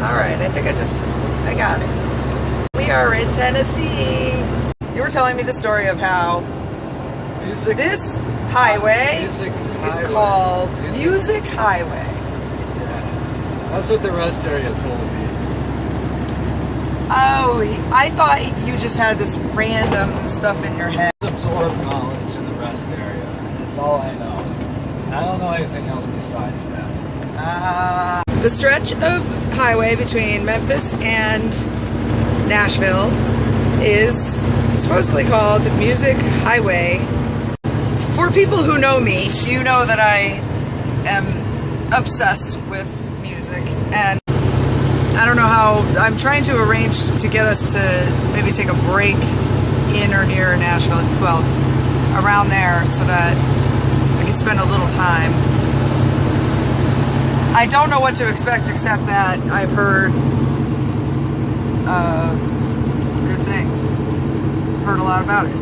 Alright, I think I got it. We are in Tennessee. You were telling me the story of how this highway is called Music Highway. Yeah. That's what the rest area told me. Oh, I thought you just had this random stuff in your head. Absorb knowledge in the rest area, and that's all I know. I don't know anything else besides that. The stretch of highway between Memphis and Nashville is supposedly called Music Highway. For people who know me, you know that I am obsessed with music, and I don't know how. I'm trying to arrange to get us to maybe take a break in or near Nashville, well, around there, so that I can spend a little time. I don't know what to expect, except that I've heard good things. I've heard a lot about it.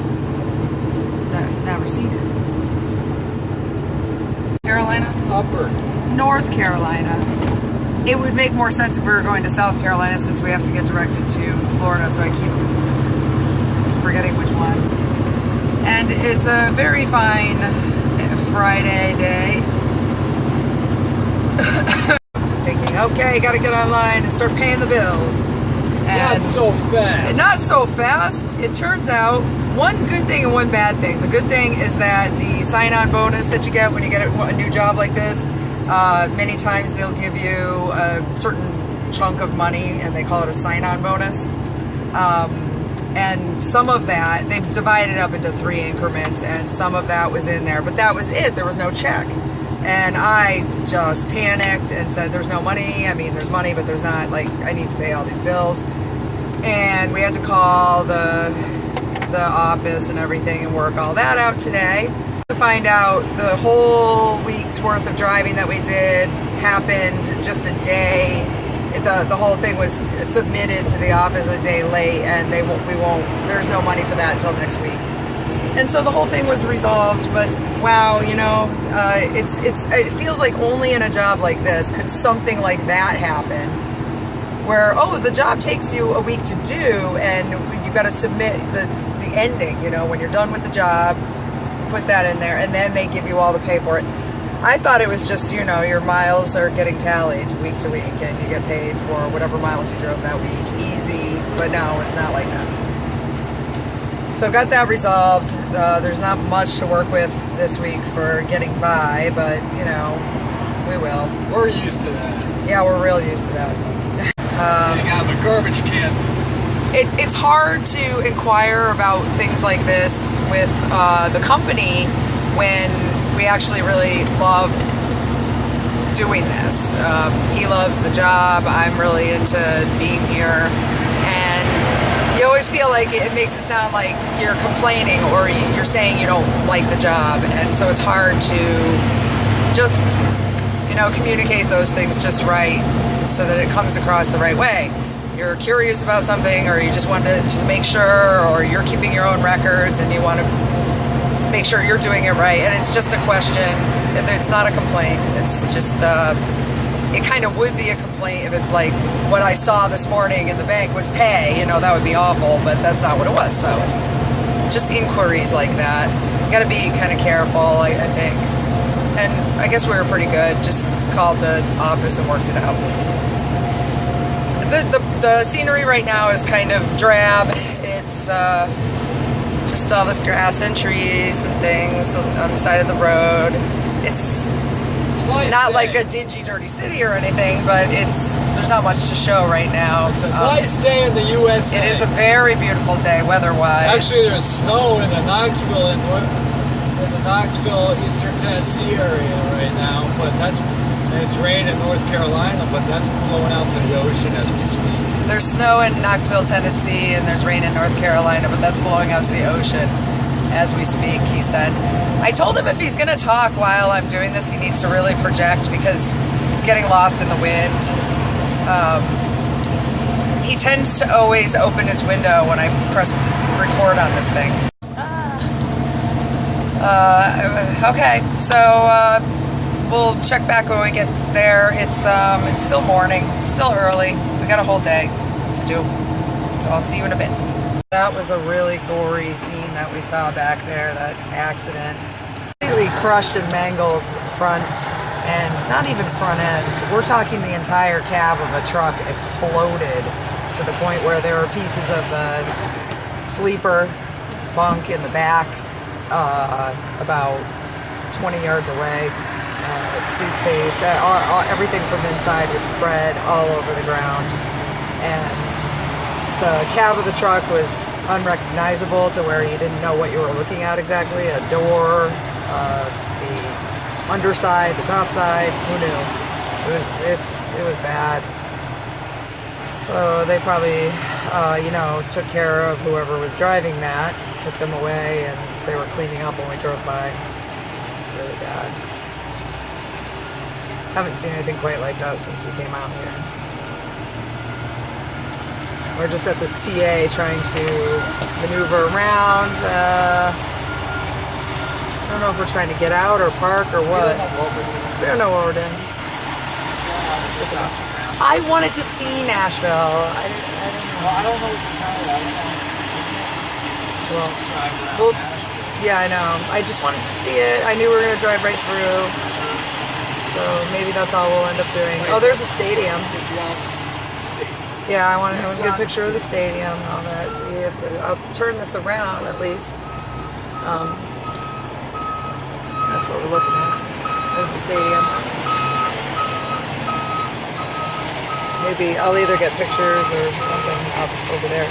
Never seen it. Carolina? Upper. North Carolina. It would make more sense if we were going to South Carolina, since we have to get directed to Florida, so I keep forgetting which one. And it's a very fine Friday day. Thinking, okay, gotta get online and start paying the bills. And not so fast. Not so fast. It turns out, one good thing and one bad thing. The good thing is that the sign-on bonus that you get when you get a new job like this, many times they'll give you a certain chunk of money, and they call it a sign-on bonus. And some of that, they've divided up into 3 increments, and some of that was in there, but that was it. There was no check. And I just panicked and said, there's no money. I mean, there's money, but there's not, like, I need to pay all these bills. And we had to call the office and everything and work all that out today. To find out the whole week's worth of driving that we did happened just a day. The whole thing was submitted to the office a day late, and there's no money for that until next week. And so the whole thing was resolved, but wow, you know, it feels like only in a job like this could something like that happen, where, oh, the job takes you a week to do, and you've got to submit the ending, you know, when you're done with the job, you put that in there, and then they give you all the pay for it. I thought it was just, you know, your miles are getting tallied week to week, and you get paid for whatever miles you drove that week. Easy, but no, it's not like that. So got that resolved. There's not much to work with this week for getting by, but, you know, we will. We're used to that. Yeah, we're real used to that. Getting out of a garbage can. It's hard to inquire about things like this with the company when we actually really love doing this. He loves the job. I'm really into being here. And you always feel like it makes it sound like you're complaining or you're saying you don't like the job. And so it's hard to just, you know, communicate those things just right so that it comes across the right way. You're curious about something, or you just want to make sure, or you're keeping your own records and you want to make sure you're doing it right, and it's just a question. It's not a complaint. It's just, it kind of would be a complaint if it's like what I saw this morning in the bank was pay, you know, that would be awful, but that's not what it was. So just inquiries like that. You got to be kind of careful, I think. And I guess we were pretty good. Just called the office and worked it out. The scenery right now is kind of drab. It's just all this grass and trees and things on the side of the road. It's not like a dingy, dirty city or anything, but there's not much to show right now. It's a nice day in the USA. It is a very beautiful day, weather-wise. Actually, there's snow in the Knoxville Eastern Tennessee area right now, but it's rain in North Carolina, but that's blowing out to the ocean as we speak. There's snow in Knoxville, Tennessee, and there's rain in North Carolina, but that's blowing out to the ocean as we speak, he said. I told him if he's going to talk while I'm doing this, he needs to really project because it's getting lost in the wind. He tends to always open his window when I press record on this thing. Okay, so we'll check back when we get there. It's still morning, still early. We got a whole day to do. So I'll see you in a bit. That was a really gory scene that we saw back there, that accident. Completely crushed and mangled front end, not even front end. We're talking the entire cab of a truck exploded to the point where there were pieces of the sleeper bunk in the back, about 20 yards away. Suitcase, everything from inside was spread all over the ground. And the cab of the truck was unrecognizable to where you didn't know what you were looking at exactly. A door, the underside, the top side, who knew? It was bad. So they probably, took care of whoever was driving that, took them away, and they were cleaning up when we drove by. It's really bad. Haven't seen anything quite like that since we came out here. We're just at this TA trying to maneuver around. I don't know if we're trying to get out or park or what. We don't know what we're doing. I wanted to see Nashville. I don't know what to tell you. Well, yeah, I know. I just wanted to see it. I knew we were going to drive right through. So maybe that's all we'll end up doing. Oh, there's a stadium. Yeah, I want to have a good picture of the stadium and all that. See if I'll turn this around at least. That's what we're looking at. There's the stadium. Maybe I'll either get pictures or something up over there.